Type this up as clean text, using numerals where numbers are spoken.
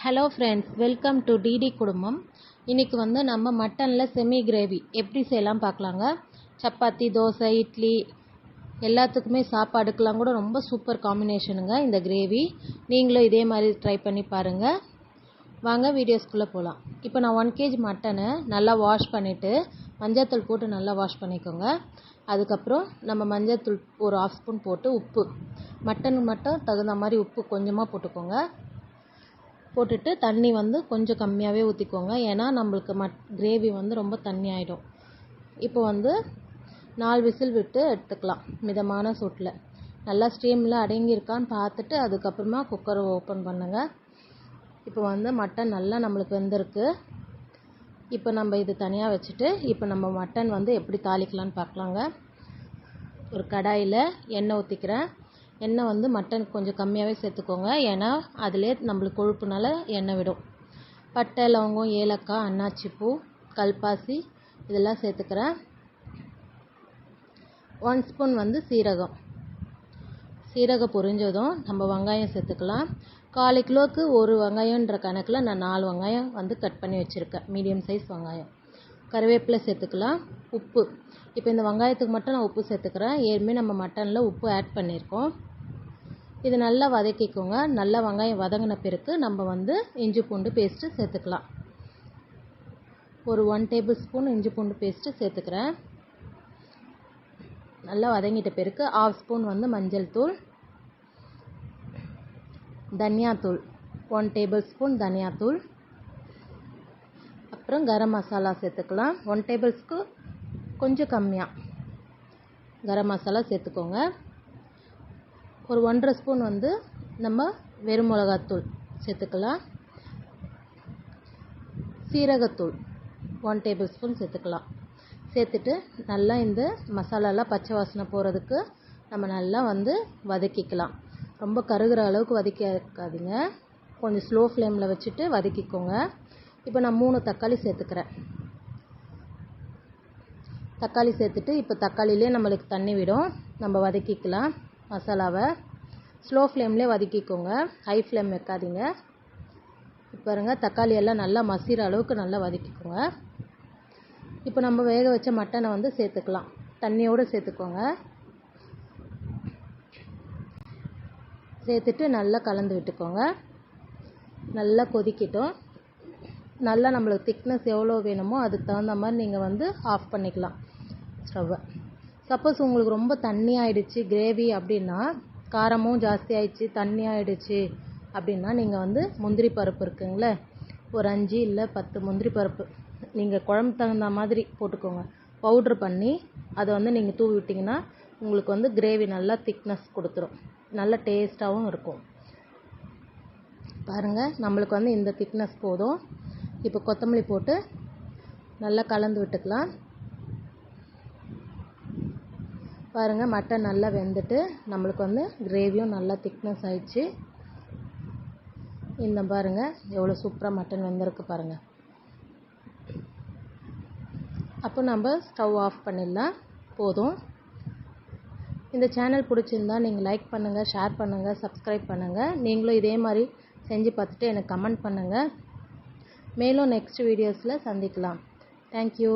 Hello friends, welcome to DD குடும்பம். இன்றைக்கி நம்ம மட்டனில் செமி கிரேவி எப்படி செய்யலாம் பார்க்கலாங்க. சப்பாத்தி, தோசை, இட்லி எல்லாத்துக்குமே சாப்பாடுக்கெலாம் கூட ரொம்ப சூப்பர் காம்பினேஷனுங்க இந்த கிரேவி. நீங்களும் இதே மாதிரி ட்ரை பண்ணி பாருங்கள். வாங்க வீடியோஸ்குள்ளே போகலாம். இப்போ நான் 1 kg மட்டனை நல்லா வாஷ் பண்ணிவிட்டு மஞ்சள்தூள் போட்டு நல்லா வாஷ் பண்ணிக்கோங்க. அதுக்கப்புறம் நம்ம மஞ்சள்தூள் ஒரு 1/2 ஸ்பூன் போட்டு உப்பு, மட்டனுக்கு மட்டும் தகுந்த மாதிரி உப்பு கொஞ்சமாக போட்டுக்கோங்க. போட்டுட்டு தண்ணி கொஞ்சம் கம்மியாகவே ஊற்றிக்கோங்க, ஏன்னா நம்மளுக்கு கிரேவி ரொம்ப தண்ணி ஆகிடும். இப்போ 4 விசில் விட்டு எடுத்துக்கலாம் மிதமான சூட்டில். நல்லா ஸ்டீமில் அடங்கியிருக்கான்னு பார்த்துட்டு அதுக்கப்புறமா குக்கரை ஓப்பன் பண்ணுங்கள். இப்போ மட்டன் நல்லா நம்மளுக்கு வெந்திருக்கு. இப்போ நம்ம இது தனியாக வச்சுட்டு இப்போ நம்ம மட்டன் எப்படி தாளிக்கலான்னு பார்க்கலாங்க. ஒரு கடாயில் எண்ணெய் ஊற்றிக்கிறேன். எண்ணெய் மட்டனுக்கு கொஞ்சம் கம்மியாகவே சேர்த்துக்கோங்க, ஏன்னா அதிலே நம்மளுக்கு கொழுப்புனால எண்ணெய் விடும். பட்டை, லவங்கம், ஏலக்காய், அன்னாச்சிப்பூ, கல்பாசி இதெல்லாம் சேர்த்துக்கிறேன். 1 ஸ்பூன் சீரகம் பொரிஞ்சதும் நம்ம வெங்காயம் சேர்த்துக்கலாம். 1/4 கிலோவுக்கு ஒரு வெங்காயன்ற கணக்கில் நான் 4 வெங்காயம் கட் பண்ணி வச்சுருக்கேன், மீடியம் சைஸ் வெங்காயம். கருவேப்பிலை சேர்த்துக்கலாம். உப்பு, இப்போ இந்த வெங்காயத்துக்கு மட்டும் நான் உப்பு சேர்த்துக்கிறேன், ஏற்கனவே நம்ம மட்டனில் உப்பு ஆட் பண்ணியிருக்கோம். இது நல்லா வதக்கிக்கோங்க. நல்லா வெங்காயம் வதங்கின பிறகு நம்ம இஞ்சி பூண்டு பேஸ்ட்டு சேர்த்துக்கலாம். ஒரு 1 டேபிள் ஸ்பூன் இஞ்சி பூண்டு பேஸ்ட்டு சேர்த்துக்கிறேன். நல்லா வதங்கிட்ட பிறகு 1/2 ஸ்பூன் மஞ்சள் தூள், தனியாத்தூள் 1 டேபிள் ஸ்பூன் தனியாத்தூள், அப்புறம் கரம் மசாலா சேர்த்துக்கலாம். 1 டேபிள் ஸ்பூன் கொஞ்சம் கம்மியாக கரம் மசாலா சேர்த்துக்கோங்க. ஒரு 1/2 ஸ்பூன் நம்ம வெறும் மிளகாத்தூள் சேர்த்துக்கலாம். சீரகத்தூள் 1 டேபிள் ஸ்பூன் சேர்த்துக்கலாம். சேர்த்துட்டு நல்லா இந்த மசாலாலாம் பச்சை வாசனை போகிறதுக்கு நம்ம நல்லா வதக்கிக்கலாம். ரொம்ப கருகிற அளவுக்கு வதக்காதீங்க, கொஞ்சம் ஸ்லோ ஃப்ளேமில் வச்சுட்டு வதக்கிக்கோங்க. இப்போ நான் 3 தக்காளி சேர்த்துக்கிறேன். தக்காளி சேர்த்துட்டு இப்போ தக்காளியிலே நம்மளுக்கு தண்ணி விடும், நம்ம வதக்கிக்கலாம். மசாலாவை ஸ்லோ ஃப்ளேம்லேயே வதக்கிக்கோங்க, ஹை ஃப்ளேம் வைக்காதீங்க. இப்போ பாருங்கள், தக்காளி எல்லாம் நல்லா மசிகிற அளவுக்கு நல்லா வதக்கிக்கோங்க. இப்போ நம்ம வேக வச்ச மட்டனை சேர்த்துக்கலாம். தண்ணியோடு சேர்த்துக்கோங்க. சேர்த்துட்டு நல்லா கலந்து விட்டுக்கோங்க. நல்லா கொதிக்கட்டும். நல்லா நம்மளுக்கு திக்னஸ் எவ்வளோ வேணுமோ அதுக்கு தகுந்த மாதிரி நீங்கள் ஆஃப் பண்ணிக்கலாம் ஸ்டவ்வை. சப்போஸ் உங்களுக்கு ரொம்ப தண்ணி ஆகிடுச்சு கிரேவி அப்படின்னா, காரமும் ஜாஸ்தி ஆகிடுச்சு தண்ணி ஆகிடுச்சு அப்படின்னா, நீங்கள் முந்திரி பருப்பு இருக்குங்களே, ஒரு 5 இல்லை 10 முந்திரி பருப்பு நீங்கள் குழம்பு தகுந்த மாதிரி போட்டுக்கோங்க. பவுட்ரு பண்ணி அதை நீங்கள் தூவி விட்டிங்கன்னா உங்களுக்கு கிரேவி நல்லா திக்னஸ் கொடுத்துரும், நல்ல டேஸ்ட்டாகவும் இருக்கும். பாருங்கள், நம்மளுக்கு இந்த திக்னஸ் போதும். இப்போ கொத்தமல்லி போட்டு நல்லா கலந்து விட்டுக்கலாம். பாருங்கள், மட்டன் நல்லா வெந்துட்டு நம்மளுக்கு கிரேவியும் நல்லா திக்னஸ் ஆயிடுச்சு. இந்த பாருங்கள் எவ்வளோ சூப்பராக மட்டன் வெந்திருக்கு பாருங்கள். அப்போ நம்ம ஸ்டவ் ஆஃப் பண்ணிடலாம், போதும். இந்த சேனல் பிடிச்சிருந்தா நீங்கள் லைக் பண்ணுங்கள், ஷேர் பண்ணுங்கள், சப்ஸ்கிரைப் பண்ணுங்கள். நீங்களும் இதே மாதிரி செஞ்சு பார்த்துட்டு எனக்கு கமெண்ட் பண்ணுங்கள். மேலும் நெக்ஸ்ட் வீடியோஸில் சந்திக்கலாம். தேங்க்யூ.